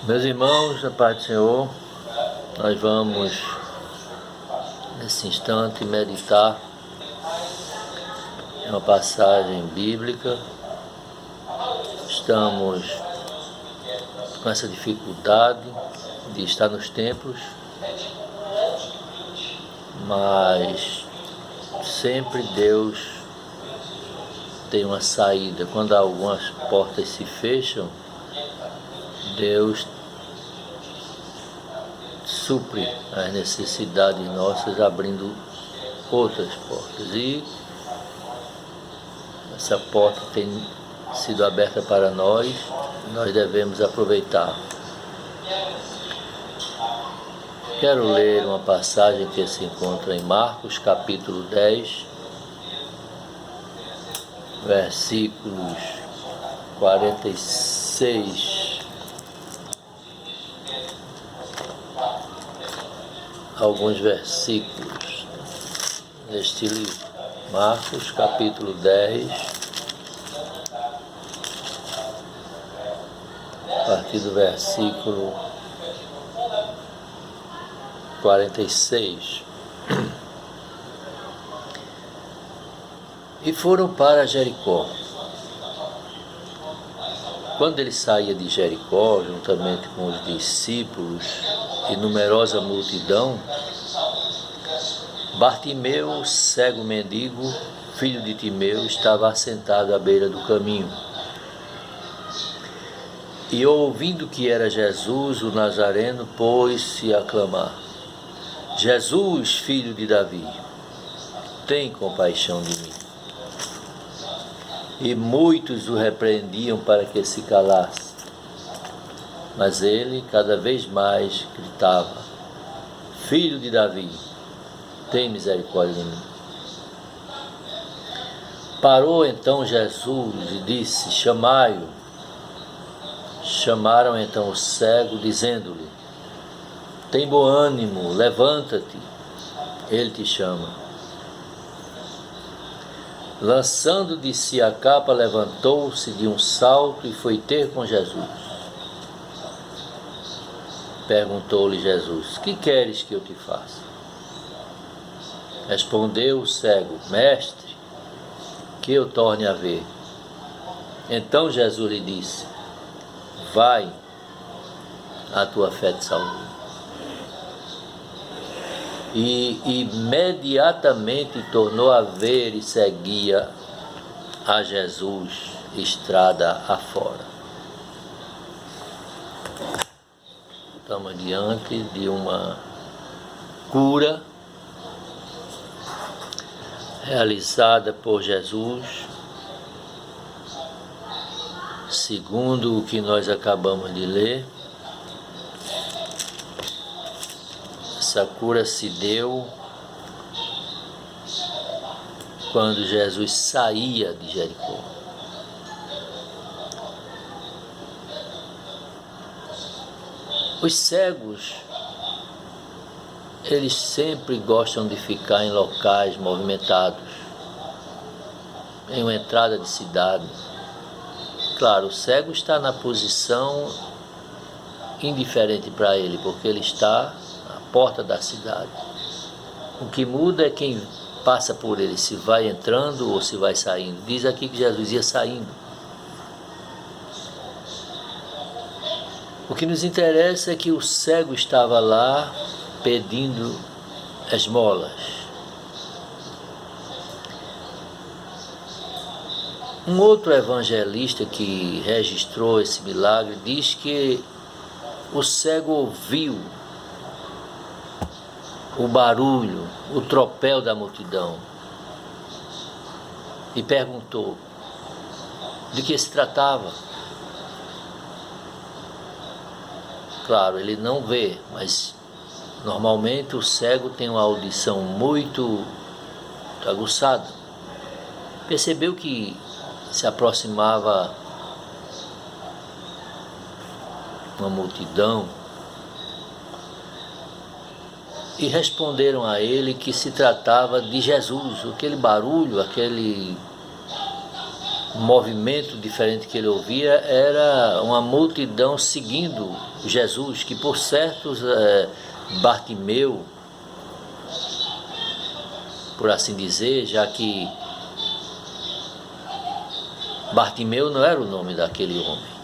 Meus irmãos, a paz do Senhor, nós vamos nesse instante meditar em uma passagem bíblica. Estamos com essa dificuldade de estar nos templos, mas sempre Deus tem uma saída. Quando algumas portas se fecham, Deus supre as necessidades nossas, abrindo outras portas. E essa porta tem sido aberta para nós devemos aproveitar. Quero ler uma passagem que se encontra em Marcos, capítulo 10, versículos 46. Alguns versículos neste livro. Marcos, capítulo 10, a partir do versículo 46. E foram para Jericó. Quando ele saía de Jericó, juntamente com os discípulos e numerosa multidão, Bartimeu, cego mendigo, filho de Timeu, estava assentado à beira do caminho. E ouvindo que era Jesus, o Nazareno, pôs-se a clamar: Jesus, filho de Davi, tem compaixão de mim. E muitos o repreendiam para que se calasse. Mas ele cada vez mais gritava: Filho de Davi, tem misericórdia de mim. Parou então Jesus e disse: Chamai-o. Chamaram então o cego, dizendo-lhe: Tem bom ânimo, levanta-te, ele te chama. Lançando de si a capa, levantou-se de um salto e foi ter com Jesus. Perguntou-lhe Jesus: Que queres que eu te faça? Respondeu o cego: Mestre, que eu torne a ver. Então Jesus lhe disse: Vai, a tua fé te salvou. E imediatamente tornou a ver e seguia a Jesus estrada afora. Estamos diante de uma cura realizada por Jesus, segundo o que nós acabamos de ler. Essa cura se deu quando Jesus saía de Jericó. Os cegos, eles sempre gostam de ficar em locais movimentados, em uma entrada de cidade. Claro, o cego está na posição indiferente para ele, porque ele está à porta da cidade. O que muda é quem passa por ele, se vai entrando ou se vai saindo. Diz aqui que Jesus ia saindo. O que nos interessa é que o cego estava lá pedindo esmolas. Um outro evangelista que registrou esse milagre diz que o cego ouviu o barulho, o tropel da multidão e perguntou de que se tratava. Claro, ele não vê, mas normalmente o cego tem uma audição muito aguçada. Percebeu que se aproximava uma multidão e responderam a ele que se tratava de Jesus. Aquele barulho, aquele movimento diferente que ele ouvia era uma multidão seguindo Jesus, que por certos Bartimeu, por assim dizer, já que Bartimeu não era o nome daquele homem.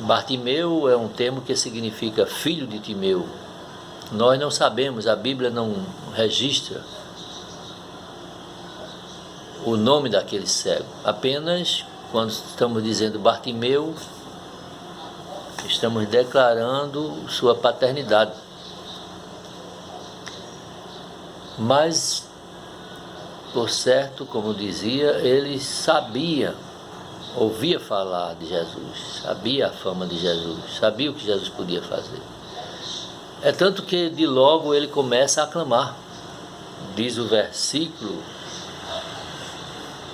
Bartimeu é um termo que significa filho de Timeu. Nós não sabemos, a Bíblia não registra o nome daquele cego. Apenas quando estamos dizendo Bartimeu, estamos declarando sua paternidade. Mas, por certo, como dizia, ele sabia, ouvia falar de Jesus, sabia a fama de Jesus, sabia o que Jesus podia fazer. É tanto que de logo ele começa a aclamar. Diz o versículo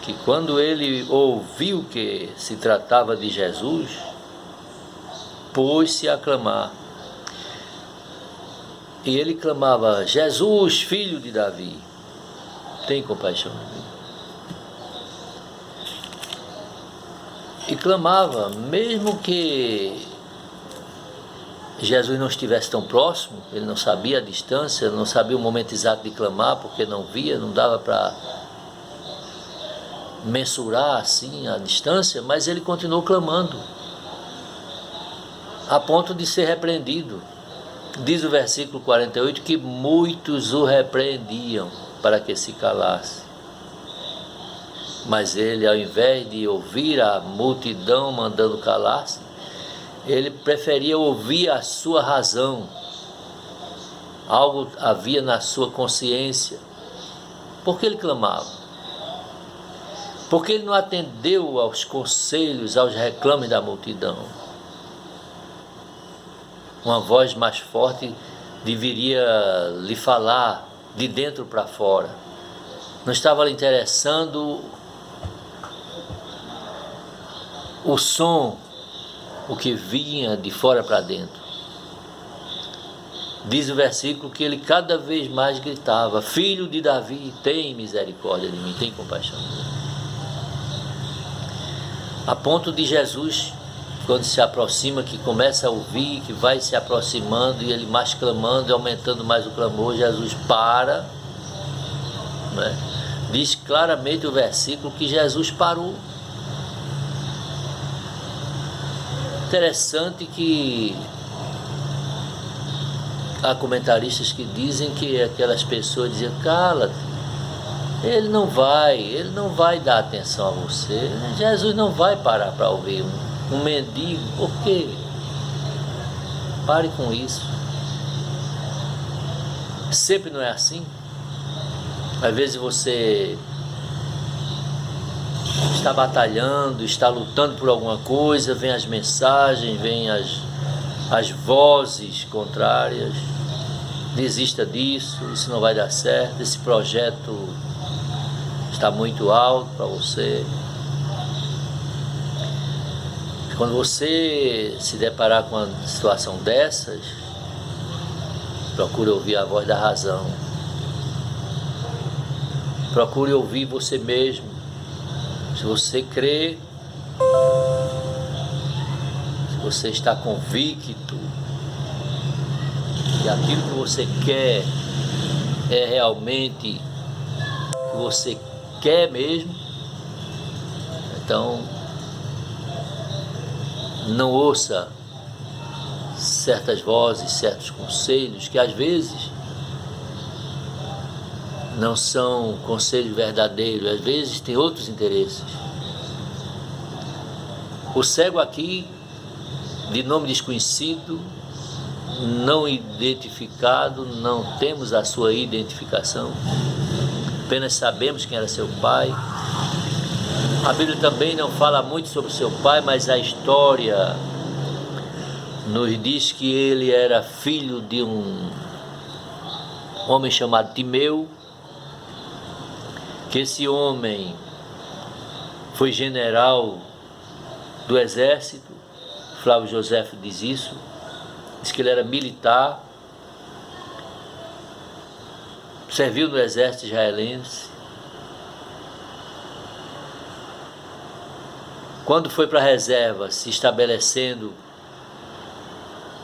que quando ele ouviu que se tratava de Jesus, pôs-se a clamar. E ele clamava: Jesus, filho de Davi, tem compaixão de mim. E clamava, mesmo que Jesus não estivesse tão próximo, ele não sabia a distância, não sabia o momento exato de clamar, porque não via, não dava para mensurar assim a distância, mas ele continuou clamando, a ponto de ser repreendido. Diz o versículo 48 que muitos o repreendiam para que se calasse. Mas ele, ao invés de ouvir a multidão mandando calar-se, ele preferia ouvir a sua razão. Algo havia na sua consciência. Por que ele clamava? Porque ele não atendeu aos conselhos, aos reclames da multidão. Uma voz mais forte deveria lhe falar de dentro para fora. Não estava lhe interessando o som, o que vinha de fora para dentro. Diz o versículo que ele cada vez mais gritava: Filho de Davi, tem misericórdia de mim, tem compaixão de mim. A ponto de Jesus, quando se aproxima, que começa a ouvir, que vai se aproximando e ele mais clamando e aumentando mais o clamor, Jesus para, né? Diz claramente o versículo que Jesus parou. Interessante que há comentaristas que dizem que aquelas pessoas diziam: cala-te, ele não vai dar atenção a você, Jesus não vai parar para ouvir um mendigo. Por quê? Pare com isso. Sempre não é assim. Às vezes você está batalhando, está lutando por alguma coisa, vem as mensagens, vem as vozes contrárias: desista disso, isso não vai dar certo, esse projeto está muito alto para você. Quando você se deparar com uma situação dessas, procure ouvir a voz da razão. Procure ouvir você mesmo. Se você crê, se você está convicto que aquilo que você quer é realmente o que você quer mesmo, então não ouça certas vozes, certos conselhos que às vezes não são conselhos verdadeiros, às vezes tem outros interesses. O cego aqui, de nome desconhecido, não identificado, não temos a sua identificação, apenas sabemos quem era seu pai. A Bíblia também não fala muito sobre seu pai, mas a história nos diz que ele era filho de um homem chamado Timeu, que esse homem foi general do exército. Flávio Joséfo diz isso, diz que ele era militar, serviu no exército israelense. Quando foi para a reserva, se estabelecendo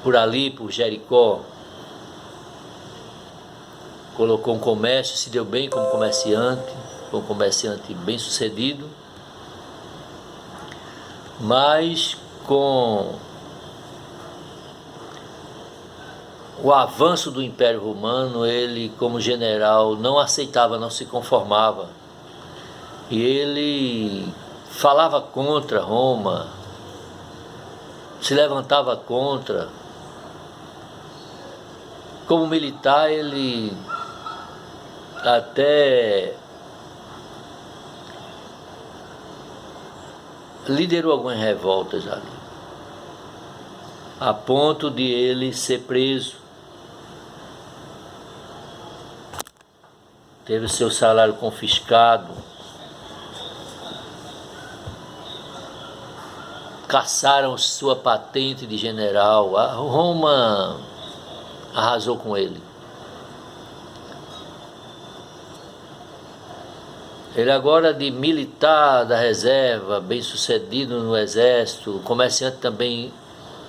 por ali, por Jericó, colocou um comércio, se deu bem como comerciante, foi um comerciante bem sucedido, mas com o avanço do Império Romano, ele, como general, não aceitava, não se conformava. E ele falava contra Roma, se levantava contra. Como militar, ele até liderou algumas revoltas ali, a ponto de ele ser preso. Teve seu salário confiscado, caçaram sua patente de general. A Roma arrasou com ele. Ele agora, de militar da reserva, bem sucedido no exército, comerciante também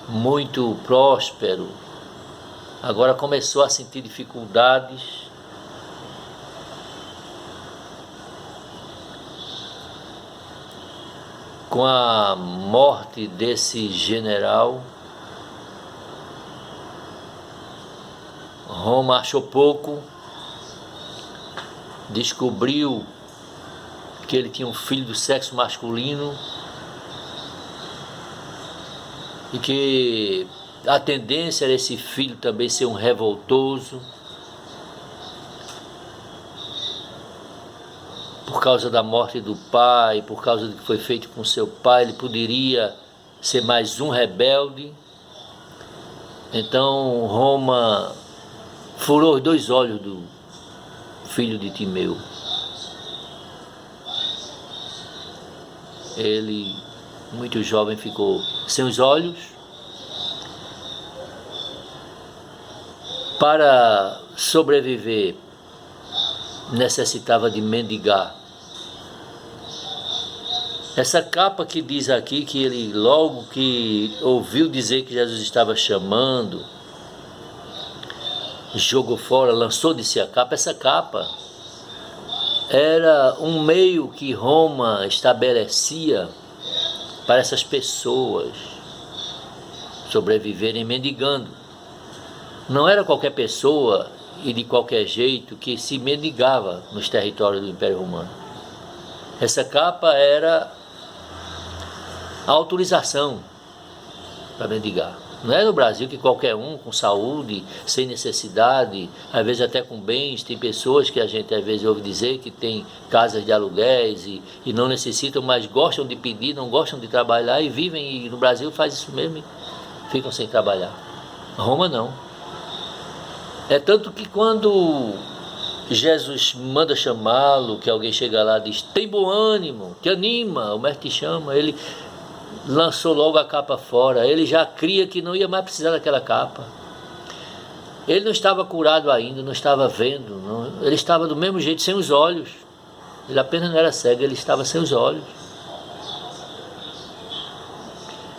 muito próspero, agora começou a sentir dificuldades. Com a morte desse general, Roma achou pouco, descobriu que ele tinha um filho do sexo masculino e que a tendência era esse filho também ser um revoltoso. Por causa da morte do pai, por causa do que foi feito com seu pai, ele poderia ser mais um rebelde. Então Roma furou os 2 olhos do filho de Timeu. Ele, muito jovem, ficou sem os olhos. Para sobreviver, necessitava de mendigar. Essa capa que diz aqui que ele, logo que ouviu dizer que Jesus estava chamando, jogou fora, lançou de si a capa. Essa capa era um meio que Roma estabelecia para essas pessoas sobreviverem mendigando. Não era qualquer pessoa e de qualquer jeito que se mendigava nos territórios do Império Romano. Essa capa era a autorização para mendigar. Não é no Brasil que qualquer um com saúde, sem necessidade, às vezes até com bens. Tem pessoas que a gente às vezes ouve dizer que tem casas de aluguéis e não necessitam, mas gostam de pedir, não gostam de trabalhar e vivem, e no Brasil faz isso mesmo e ficam sem trabalhar. Roma não. É tanto que quando Jesus manda chamá-lo, que alguém chega lá e diz: tem bom ânimo, te anima, o mestre te chama, ele lançou logo a capa fora. Ele já cria que não ia mais precisar daquela capa. Ele não estava curado ainda, não estava vendo, não. Ele estava do mesmo jeito, sem os olhos. Ele apenas não era cego, ele estava sem os olhos.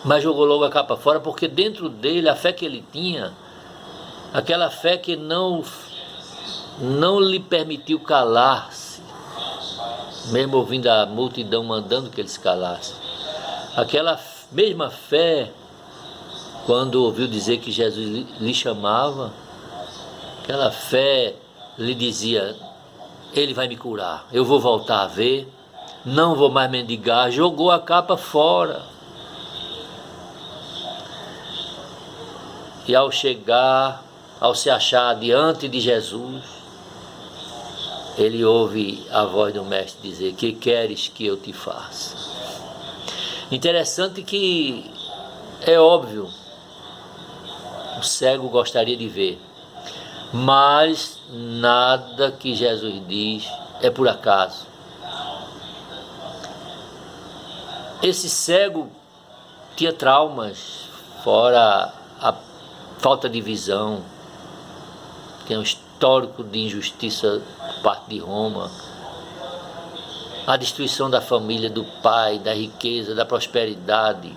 Mas jogou logo a capa fora, porque dentro dele, a fé que ele tinha, aquela fé que não lhe permitiu calar-se, mesmo ouvindo a multidão mandando que ele se calasse. Aquela mesma fé, quando ouviu dizer que Jesus lhe chamava, aquela fé lhe dizia: ele vai me curar, eu vou voltar a ver, não vou mais mendigar. Jogou a capa fora. E ao chegar, ao se achar diante de Jesus, ele ouve a voz do mestre dizer: que queres que eu te faça? Interessante que é óbvio, o cego gostaria de ver, mas nada que Jesus diz é por acaso. Esse cego tinha traumas, fora a falta de visão, tinha um histórico de injustiça por parte de Roma. a destruição da família, do pai, da riqueza, da prosperidade,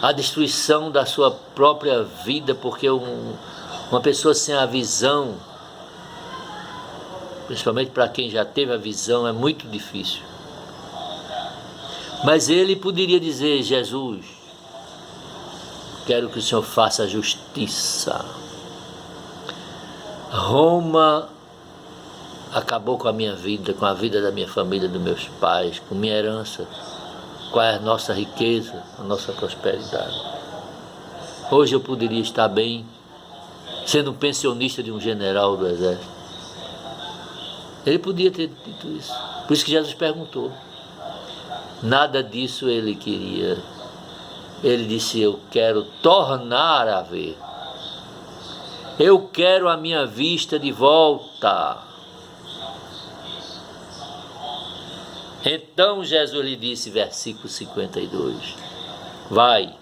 a destruição da sua própria vida, porque uma pessoa sem a visão, principalmente para quem já teve a visão, é muito difícil. Mas ele poderia dizer: Jesus, quero que o Senhor faça justiça. Roma acabou com a minha vida, com a vida da minha família, dos meus pais, com minha herança. Qual é a nossa riqueza, a nossa prosperidade? Hoje eu poderia estar bem, sendo um pensionista de um general do exército. Ele podia ter dito isso. Por isso que Jesus perguntou. Nada disso ele queria. Ele disse: eu quero tornar a ver. Eu quero a minha vista de volta. Então Jesus lhe disse, versículo 52, vai,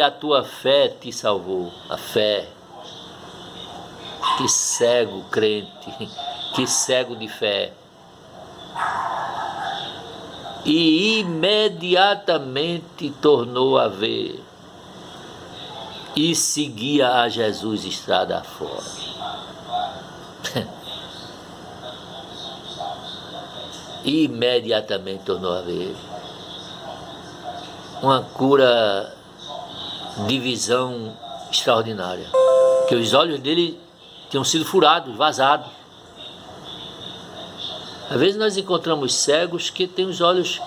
a tua fé te salvou. A fé, que cego crente, que cego de fé. E imediatamente tornou a ver e seguia a Jesus estrada afora. Imediatamente tornou a ver. Uma cura de visão extraordinária, que os olhos dele tinham sido furados, vazados. Às vezes nós encontramos cegos que têm os olhos,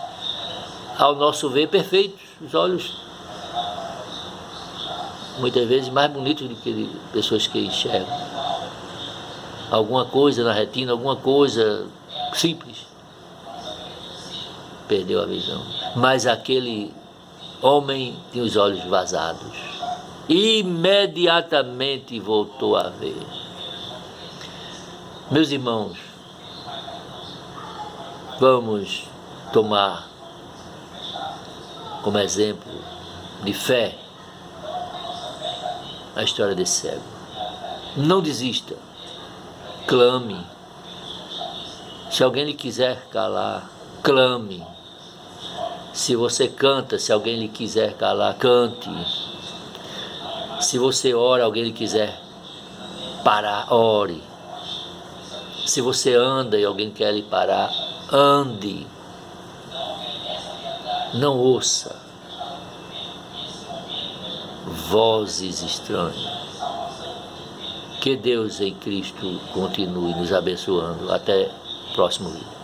ao nosso ver, perfeitos, os olhos muitas vezes mais bonitos do que pessoas que enxergam. Alguma coisa na retina, alguma coisa simples, perdeu a visão. Mas aquele homem tinha os olhos vazados. Imediatamente voltou a ver. Meus irmãos, vamos tomar como exemplo de fé a história desse cego. Não desista, clame. Se alguém lhe quiser calar, clame. Se você canta, se alguém lhe quiser calar, cante. Se você ora, alguém lhe quiser parar, ore. Se você anda e alguém quer lhe parar, ande. Não ouça vozes estranhas. Que Deus em Cristo continue nos abençoando. Até o próximo vídeo.